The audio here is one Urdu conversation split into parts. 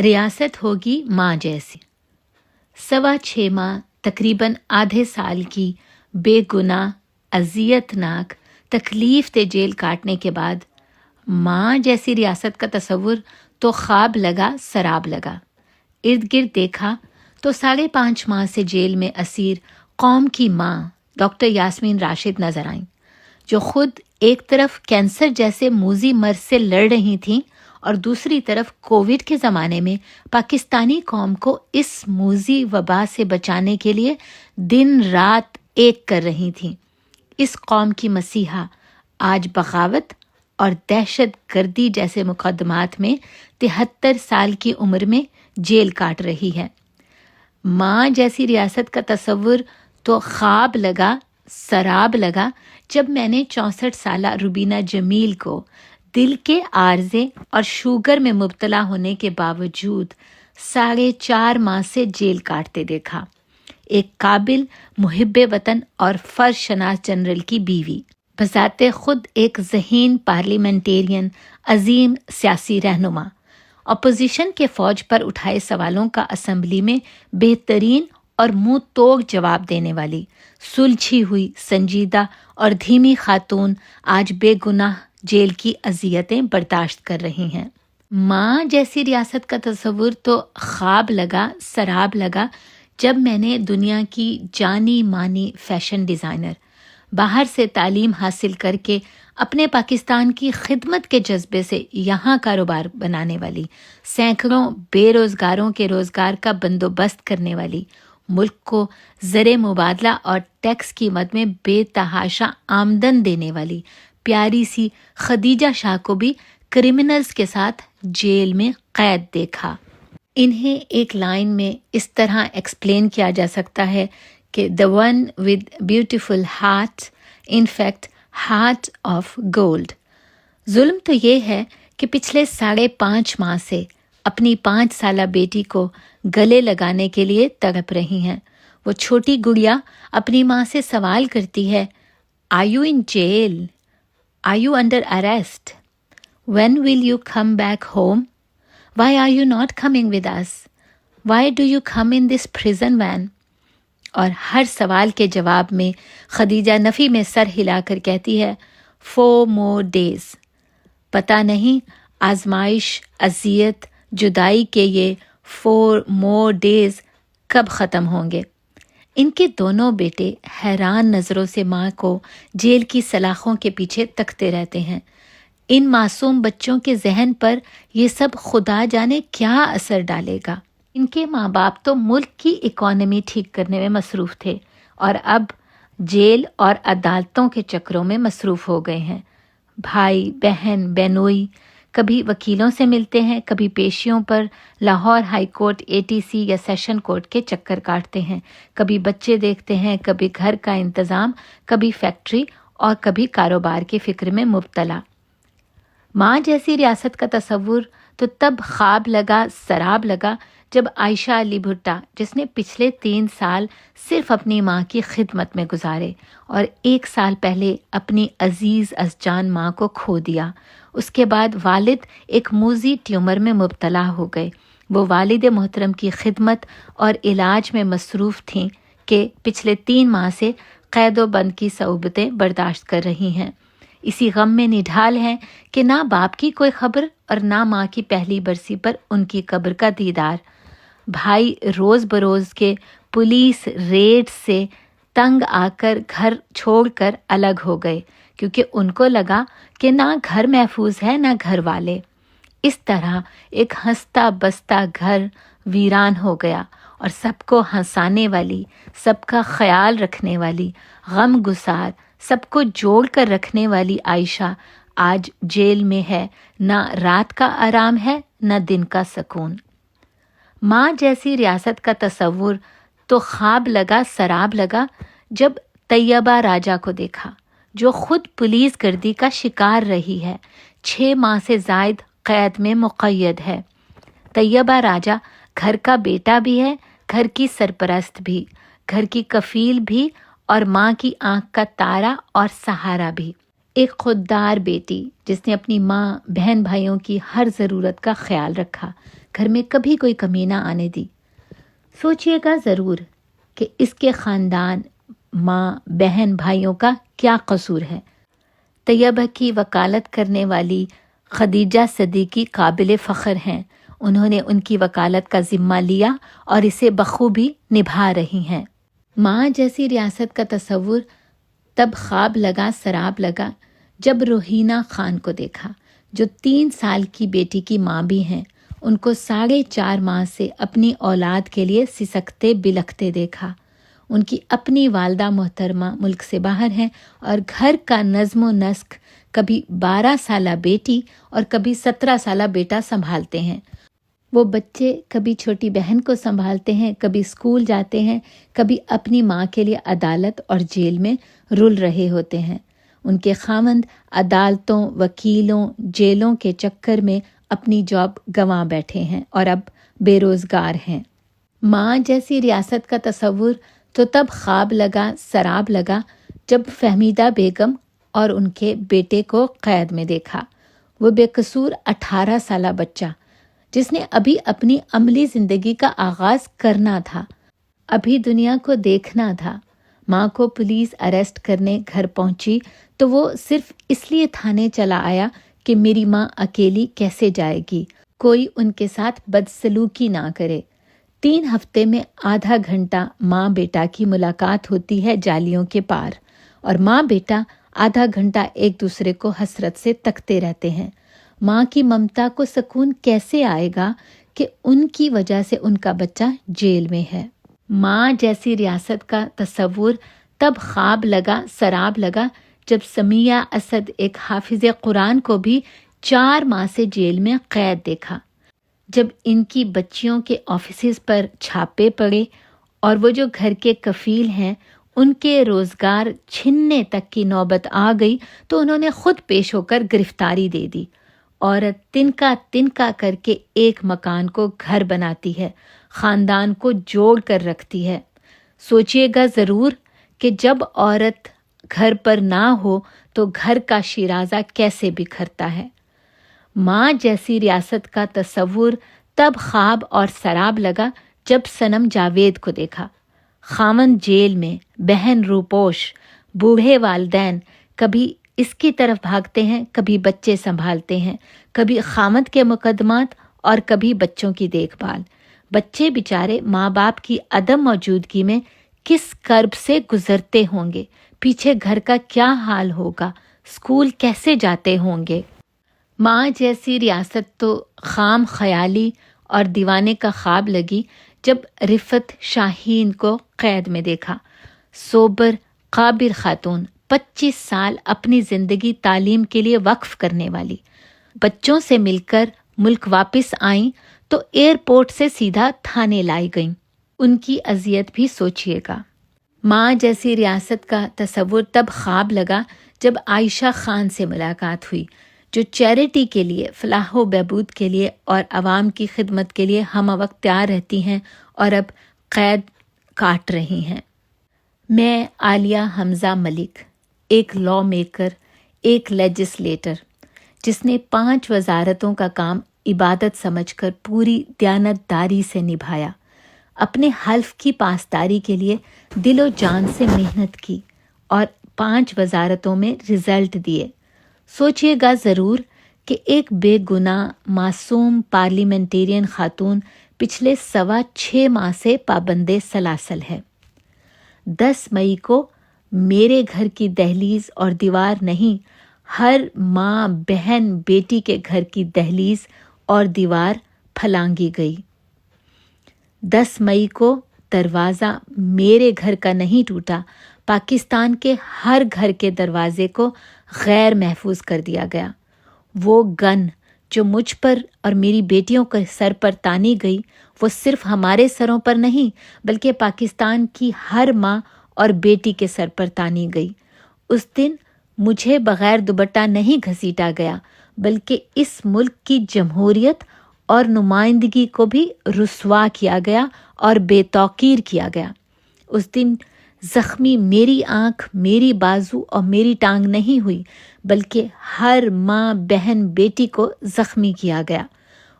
ریاست ہوگی ماں جیسی۔ 6.25 ماہ تقریباً آدھے سال کی بے گناہ اذیت ناک تکلیف دہ جیل کاٹنے کے بعد ماں جیسی ریاست کا تصور تو خواب لگا سراب لگا۔ ارد گرد دیکھا تو 5.5 ماہ سے جیل میں اسیر قوم کی ماں ڈاکٹر یاسمین راشد نظر آئیں، جو خود ایک طرف کینسر جیسے موذی مرض سے لڑ رہی تھیں اور دوسری طرف کووڈ کے زمانے میں پاکستانی قوم کو اس موذی وبا سے بچانے کے لیے دن رات ایک کر رہی تھیں۔ اس قوم کی مسیحا آج بغاوت اور دہشت گردی جیسے مقدمات میں 73 سال کی عمر میں جیل کاٹ رہی ہے۔ ماں جیسی ریاست کا تصور تو خواب لگا سراب لگا جب میں نے 64 سالہ روبینہ جمیل کو دل کے عارضے اور شوگر میں مبتلا ہونے کے باوجود 4.5 ماہ سے جیل کاٹتے دیکھا۔ ایک قابل محب وطن اور فرض شناس جنرل کی بیوی، بذات خود ایک ذہین پارلیمنٹیرین، عظیم سیاسی رہنما، اپوزیشن کے فوج پر اٹھائے سوالوں کا اسمبلی میں بہترین اور منہ توڑ جواب دینے والی، سلجھی ہوئی، سنجیدہ اور دھیمی خاتون آج بے گناہ جیل کی اذیتیں برداشت کر رہی ہیں۔ ماں جیسی ریاست کا تصور تو خواب لگا سراب لگا جب میں نے دنیا کی جانی مانی فیشن ڈیزائنر، باہر سے تعلیم حاصل کر کے اپنے پاکستان کی خدمت کے جذبے سے یہاں کاروبار بنانے والی، سینکڑوں بے روزگاروں کے روزگار کا بندوبست کرنے والی، ملک کو زر مبادلہ اور ٹیکس کی مد میں بے تحاشا آمدن دینے والی پیاری سی خدیجہ شاہ کو بھی کرمنلز کے ساتھ جیل میں قید دیکھا۔ انہیں ایک لائن میں اس طرح ایکسپلین کیا جا سکتا ہے کہ the one with beautiful heart, in fact, heart of gold۔ ظلم تو یہ ہے کہ پچھلے 5.5 ماہ سے اپنی 5 سالہ بیٹی کو گلے لگانے کے لیے تڑپ رہی ہیں۔ وہ چھوٹی گڑیا اپنی ماں سے سوال کرتی ہے، Are you in jail? Are you under arrest? When will you come back home? Why are you not coming with us? Why do you come in this prison van? اور ہر سوال کے جواب میں خدیجہ نفی میں سر ہلا کر کہتی ہے 4 more days۔ پتہ نہیں آزمائش، اذیت، جدائی کے یہ 4 more days کب ختم ہوں گے۔ ان کے دونوں بیٹے حیران نظروں سے ماں کو جیل کی سلاخوں کے پیچھے تکتے رہتے ہیں۔ ان معصوم بچوں کے ذہن پر یہ سب خدا جانے کیا اثر ڈالے گا۔ ان کے ماں باپ تو ملک کی اکانومی ٹھیک کرنے میں مصروف تھے اور اب جیل اور عدالتوں کے چکروں میں مصروف ہو گئے ہیں۔ بھائی بہن بہنوئی کبھی وکیلوں سے ملتے ہیں، کبھی پیشیوں پر لاہور ہائی کورٹ، ATC یا سیشن کورٹ کے چکر کاٹتے ہیں، کبھی بچے دیکھتے ہیں، کبھی گھر کا انتظام، کبھی فیکٹری اور کبھی کاروبار کی فکر میں مبتلا۔ ماں جیسی ریاست کا تصور تو تب خواب لگا سراب لگا جب عائشہ علی بھٹا، جس نے پچھلے 3 سال صرف اپنی ماں کی خدمت میں گزارے اور 1 سال پہلے اپنی عزیز از جان ماں کو کھو دیا، اس کے بعد والد ایک موذی ٹیومر میں مبتلا ہو گئے۔ وہ والد محترم کی خدمت اور علاج میں مصروف تھیں کہ پچھلے 3 ماہ سے قید و بند کی صعوبتیں برداشت کر رہی ہیں۔ اسی غم میں نڈھال ہیں کہ نہ باپ کی کوئی خبر اور نہ ماں کی پہلی برسی پر ان کی قبر کا دیدار۔ بھائی روز بروز کے پولیس ریڈ سے تنگ آ کر گھر چھوڑ کر الگ ہو گئے، کیونکہ ان کو لگا کہ نہ گھر محفوظ ہے نہ گھر والے۔ اس طرح ایک ہنستا بستا گھر ویران ہو گیا اور سب کو ہنسانے والی، سب کا خیال رکھنے والی، غم گسار، سب کو جوڑ کر رکھنے والی عائشہ آج جیل میں ہے۔ نہ رات کا آرام ہے نہ دن کا سکون۔ ماں جیسی ریاست کا تصور تو خواب لگا سراب لگا جب طیبہ راجہ کو دیکھا، جو خود پولیس گردی کا شکار رہی ہے، 6 ماہ سے زائد قید میں مقید ہے۔ طیبہ راجہ گھر کا بیٹا بھی ہے، گھر کی سرپرست بھی، گھر کی کفیل بھی اور ماں کی آنکھ کا تارا اور سہارا بھی۔ ایک خوددار بیٹی جس نے اپنی ماں، بہن بھائیوں کی ہر ضرورت کا خیال رکھا، گھر میں کبھی کوئی کمی نہ آنے دی۔ سوچئے گا ضرور کہ اس کے خاندان، ماں، بہن، بھائیوں کا کیا قصور ہے۔ طیبہ کی وکالت کرنے والی خدیجہ صدیقی قابل فخر ہیں۔ انہوں نے ان کی وکالت کا ذمہ لیا اور اسے بخوبی نبھا رہی ہیں۔ ماں جیسی ریاست کا تصور تب خواب لگا سراب لگا جب روحینہ خان کو دیکھا، جو 3 سال کی بیٹی کی ماں بھی ہیں۔ ان کو 4.5 ماہ سے اپنی اولاد کے لیے سسکتے بلکتے دیکھا۔ ان کی اپنی والدہ محترمہ ملک سے باہر ہیں اور گھر کا نظم و نسق کبھی 12 سالہ بیٹی اور کبھی 17 سالہ بیٹا سنبھالتے ہیں۔ وہ بچے کبھی چھوٹی بہن کو سنبھالتے ہیں، کبھی اسکول جاتے ہیں، کبھی اپنی ماں کے لیے عدالت اور جیل میں رل رہے ہوتے ہیں۔ ان کے خاوند عدالتوں، وکیلوں، جیلوں کے چکر میں اپنی جاب گنوا بیٹھے ہیں اور اب بے روزگار ہیں۔ ماں جیسی ریاست کا تصور تو تب خواب لگا سراب لگا جب فہمیدہ بیگم اور ان کے بیٹے کو قید میں دیکھا۔ وہ بے قصور 18 سالہ بچہ جس نے ابھی اپنی عملی زندگی کا آغاز کرنا تھا، ابھی دنیا کو دیکھنا تھا۔ ماں کو پولیس اریسٹ کرنے گھر پہنچی تو وہ صرف اس لیے تھانے چلا آیا کہ میری ماں اکیلی کیسے جائے گی، کوئی ان کے ساتھ بدسلوکی نہ کرے۔ 3 ہفتے میں آدھا گھنٹہ ماں بیٹا کی ملاقات ہوتی ہے جالیوں کے پار، اور ماں بیٹا آدھا گھنٹہ ایک دوسرے کو حسرت سے تکتے رہتے ہیں۔ ماں کی ممتا کو سکون کیسے آئے گا کہ ان کی وجہ سے ان کا بچہ جیل میں ہے۔ ماں جیسی ریاست کا تصور تب خواب لگا سراب لگا جب سمیہ اسد ایک حافظ قرآن کو بھی 4 ماہ سے جیل میں قید دیکھا۔ جب ان کی بچیوں کے آفیسز پر چھاپے پڑے اور وہ جو گھر کے کفیل ہیں ان کے روزگار چھننے تک کی نوبت آ گئی تو انہوں نے خود پیش ہو کر گرفتاری دے دی۔ عورت تنکا تنکا کر کے ایک مکان کو گھر بناتی ہے، خاندان کو جوڑ کر رکھتی ہے۔ سوچئے گا ضرور کہ جب عورت گھر پر نہ ہو تو گھر کا شیرازہ کیسے بکھرتا ہے۔ ماں جیسی ریاست کا تصور تب خواب اور سراب لگا جب صنم جاوید کو دیکھا۔ خاوند جیل میں، بہن روپوش، بوڑھے والدین کبھی اس کی طرف بھاگتے ہیں، کبھی بچے سنبھالتے ہیں، کبھی خاوند کے مقدمات اور کبھی بچوں کی دیکھ بھال۔ بچے بیچارے ماں باپ کی عدم موجودگی میں کس کرب سے گزرتے ہوں گے، پیچھے گھر کا کیا حال ہوگا، اسکول کیسے جاتے ہوں گے۔ ماں جیسی ریاست تو خام خیالی اور دیوانے کا خواب لگی جب رفت شاہین کو قید میں دیکھا۔ سوبر قابر خاتون، 25 سال اپنی زندگی تعلیم کے لیے وقف کرنے والی، بچوں سے مل کر ملک واپس آئیں تو ایئرپورٹ سے سیدھا تھانے لائی گئیں۔ ان کی اذیت بھی سوچئے گا۔ ماں جیسی ریاست کا تصور تب خواب لگا جب عائشہ خان سے ملاقات ہوئی، جو چیریٹی کے لیے، فلاح و بہبود کے لیے اور عوام کی خدمت کے لیے ہم وقت تیار رہتی ہیں اور اب قید کاٹ رہی ہیں۔ میں عالیہ حمزہ ملک، ایک لا میکر، ایک لیجسلیٹر، جس نے 5 وزارتوں کا کام عبادت سمجھ کر پوری دیانت داری سے نبھایا، اپنے حلف کی پاسداری کے لیے دل و جان سے محنت کی اور 5 وزارتوں میں رزلٹ دیے۔ سوچئے گا ضرور کہ ایک بے گناہ معصوم پارلیمنٹیرین خاتون پچھلے 6.25 ماہ سے پابند سلاسل ہے۔ 10 مئی کو میرے گھر کی دہلیز اور دیوار نہیں، ہر ماں بہن بیٹی کے گھر کی دہلیز اور دیوار پھلانگی گئی۔ 10 مئی کو دروازہ میرے گھر کا نہیں ٹوٹا، پاکستان کے ہر گھر کے دروازے کو غیر محفوظ کر دیا گیا۔ وہ گن جو مجھ پر اور میری بیٹیوں کے سر پر تانی گئی، وہ صرف ہمارے سروں پر نہیں بلکہ پاکستان کی ہر ماں اور بیٹی کے سر پر تانی گئی۔ اس دن مجھے بغیر دوپٹہ نہیں گھسیٹا گیا بلکہ اس ملک کی جمہوریت اور نمائندگی کو بھی رسوا کیا گیا اور بے توقیر کیا گیا۔ اس دن زخمی میری آنکھ، میری بازو اور میری ٹانگ نہیں ہوئی بلکہ ہر ماں بہن بیٹی کو زخمی کیا گیا۔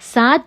7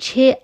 6